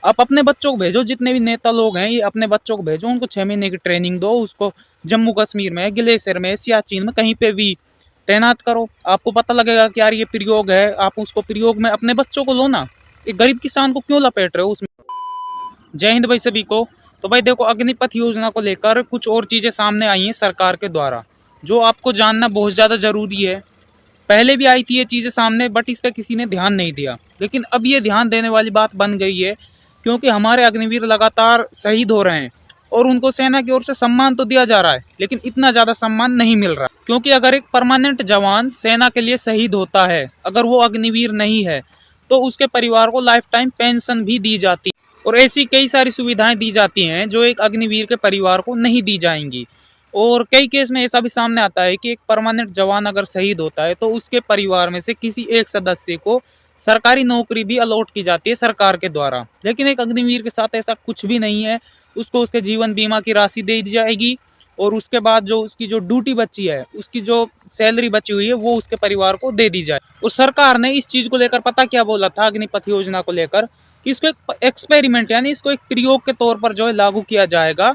आप अपने बच्चों को भेजो, जितने भी नेता लोग हैं ये अपने बच्चों को भेजो, उनको 6 महीने की ट्रेनिंग दो, उसको जम्मू कश्मीर में, ग्लेशियर में, सियाचिन में कहीं पे भी तैनात करो। आपको पता लगेगा कि यार ये प्रयोग है, आप उसको प्रयोग में अपने बच्चों को लो ना। एक गरीब किसान को क्यों लपेट रहे हो उसमें। जय हिंद भाई सभी को। तो भाई देखो, अग्निपथ योजना को लेकर कुछ और चीजें सामने आई हैं सरकार के द्वारा, जो आपको जानना बहुत ज्यादा जरूरी है। पहले भी आई थी ये चीजें सामने, बट इस पर किसी ने ध्यान नहीं दिया, लेकिन अब ये ध्यान देने वाली बात बन गई है, क्योंकि हमारे अग्निवीर लगातार शहीद हो रहे हैं और उनको सेना की ओर से सम्मान तो दिया जा रहा है, लेकिन इतना ज़्यादा सम्मान नहीं मिल रहा। क्योंकि अगर एक परमानेंट जवान सेना के लिए शहीद होता है, अगर वो अग्निवीर नहीं है, तो उसके परिवार को लाइफ टाइम पेंशन भी दी जाती है और ऐसी कई सारी सुविधाएं दी जाती हैं जो एक अग्निवीर के परिवार को नहीं दी जाएंगी। और कई केस में ऐसा भी सामने आता है कि एक परमानेंट जवान अगर शहीद होता है तो उसके परिवार में से किसी एक सदस्य को सरकारी नौकरी भी अलॉट की जाती है सरकार के द्वारा। लेकिन एक अग्निवीर के साथ ऐसा कुछ भी नहीं है। उसको उसके जीवन बीमा की राशि दे दी जाएगी और उसके बाद जो उसकी जो ड्यूटी बची है, उसकी जो सैलरी बची हुई है, वो उसके परिवार को दे दी जाए। और सरकार ने इस चीज़ को लेकर पता क्या बोला था अग्निपथ योजना को लेकर, कि इसको एक एक्सपेरिमेंट यानी इसको एक प्रयोग के तौर पर जो है लागू किया जाएगा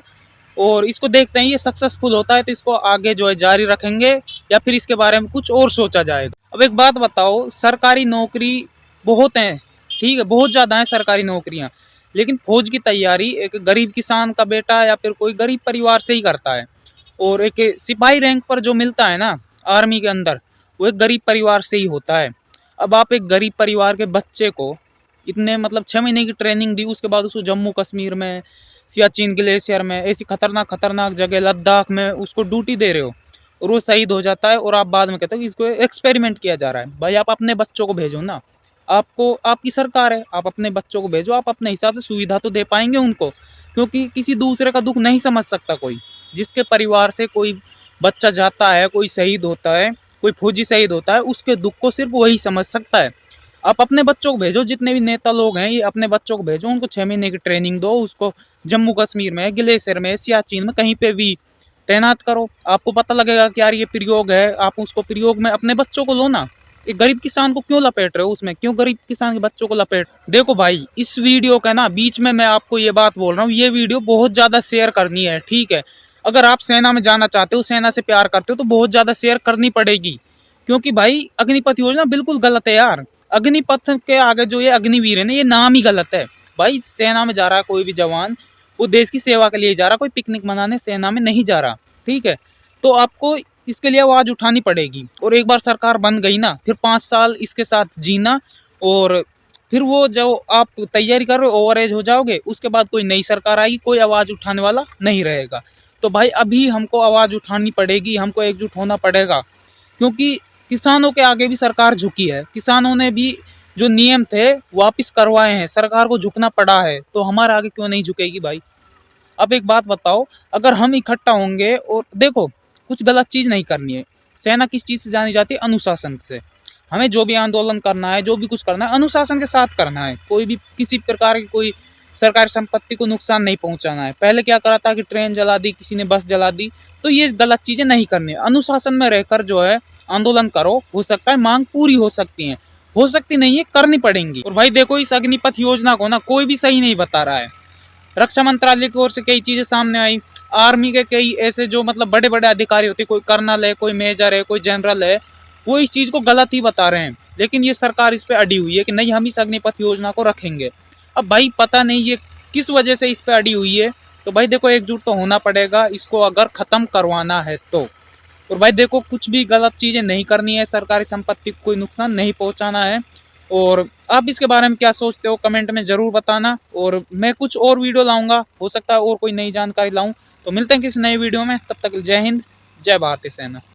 और इसको देखते हैं ये सक्सेसफुल होता है तो इसको आगे जो है जारी रखेंगे या फिर इसके बारे में कुछ और सोचा जाएगा। अब एक बात बताओ, सरकारी नौकरी बहुत हैं, ठीक है, बहुत ज़्यादा है सरकारी नौकरियां, लेकिन फौज की तैयारी एक गरीब किसान का बेटा या फिर कोई गरीब परिवार से ही करता है। और एक सिपाही रैंक पर जो मिलता है ना आर्मी के अंदर, वो एक गरीब परिवार से ही होता है। अब आप एक गरीब परिवार के बच्चे को इतने मतलब 6 महीने की ट्रेनिंग दी, उसके बाद उसको जम्मू कश्मीर में, सियाचिन ग्लेशियर में, ऐसी खतरनाक खतरनाक जगह लद्दाख में उसको ड्यूटी दे रहे हो और वो शहीद हो जाता है और आप बाद में कहते हो कि इसको एक्सपेरिमेंट किया जा रहा है। भाई आप अपने बच्चों को भेजो ना, आपको, आपकी सरकार है, आप अपने बच्चों को भेजो, आप अपने हिसाब से सुविधा तो दे पाएंगे उनको, क्योंकि किसी दूसरे का दुख नहीं समझ सकता कोई। जिसके परिवार से कोई बच्चा जाता है, कोई शहीद होता है, कोई फौजी शहीद होता है, उसके दुख को सिर्फ वही समझ सकता है। आप अपने बच्चों को भेजो, जितने भी नेता लोग हैं ये अपने बच्चों को भेजो, उनको 6 महीने की ट्रेनिंग दो, उसको जम्मू कश्मीर में, ग्लेशियर में, सियाचिन में कहीं पे भी तैनात करो। आपको पता लगेगा कि यार ये प्रयोग है, आप उसको प्रयोग में अपने बच्चों को लो ना। एक गरीब किसान को क्यों लपेट रहे हो उसमें, क्यों गरीब किसान के बच्चों को लपेट। देखो भाई, इस वीडियो का ना बीच में मैं आपको ये बात बोल रहा हूँ, ये वीडियो बहुत ज्यादा शेयर करनी है, ठीक है। अगर आप सेना में जाना चाहते हो, सेना से प्यार करते हो, तो बहुत ज्यादा शेयर करनी पड़ेगी, क्योंकि भाई अग्निपथ योजना बिल्कुल गलत है यार। अग्निपथ के आगे जो ये अग्निवीर है ना, ये नाम ही गलत है। भाई सेना में जा रहा है कोई भी जवान, वो देश की सेवा के लिए जा रहा, कोई पिकनिक मनाने सेना में नहीं जा रहा, ठीक है। तो आपको इसके लिए आवाज उठानी पड़ेगी और एक बार सरकार बन गई ना, फिर 5 साल इसके साथ जीना और फिर वो जो आप तैयारी कर रहे हो ओवर एज हो जाओगे, उसके बाद कोई नई सरकार आएगी, कोई आवाज उठाने वाला नहीं रहेगा। तो भाई अभी हमको आवाज उठानी पड़ेगी, हमको एकजुट होना पड़ेगा, क्योंकि किसानों के आगे भी सरकार झुकी है। किसानों ने भी जो नियम थे वापस करवाए हैं, सरकार को झुकना पड़ा है, तो हमारे आगे क्यों नहीं झुकेगी भाई। अब एक बात बताओ, अगर हम इकट्ठा होंगे और देखो कुछ गलत चीज नहीं करनी है। सेना किस चीज से जानी जाती है? अनुशासन से। हमें जो भी आंदोलन करना है, जो भी कुछ करना है, अनुशासन के साथ करना है। कोई भी किसी प्रकार की कोई सरकारी संपत्ति को नुकसान नहीं पहुंचाना है। पहले क्या करा था कि ट्रेन जला दी, किसी ने बस जला दी, तो ये गलत चीजें नहीं करनी है। अनुशासन में रहकर जो है आंदोलन करो, हो सकता है मांग पूरी हो सकती है, हो सकती नहीं है, करनी पड़ेंगी। और भाई देखो, इस अग्निपथ योजना को ना कोई भी सही नहीं बता रहा है। रक्षा मंत्रालय की ओर से कई चीजें सामने आई, आर्मी के कई ऐसे जो मतलब बड़े बड़े अधिकारी होते हैं, कोई कर्नल है, कोई मेजर है, कोई जनरल है, वो इस चीज को गलत ही बता रहे हैं। लेकिन ये सरकार इस पे अड़ी हुई है कि नहीं, हम इस अग्निपथ योजना को रखेंगे। अब भाई पता नहीं ये किस वजह से इस पे अड़ी हुई है। तो भाई देखो, एकजुट तो होना पड़ेगा इसको अगर खत्म करवाना है तो। और भाई देखो, कुछ भी गलत चीजें नहीं करनी है, सरकारी संपत्ति को कोई नुकसान नहीं पहुंचाना है। और आप इसके बारे में क्या सोचते हो कमेंट में जरूर बताना। और मैं कुछ और वीडियो लाऊंगा, हो सकता है और कोई नई जानकारी लाऊं। तो मिलते हैं किसी नए वीडियो में, तब तक जय हिंद, जय भारतीय सेना।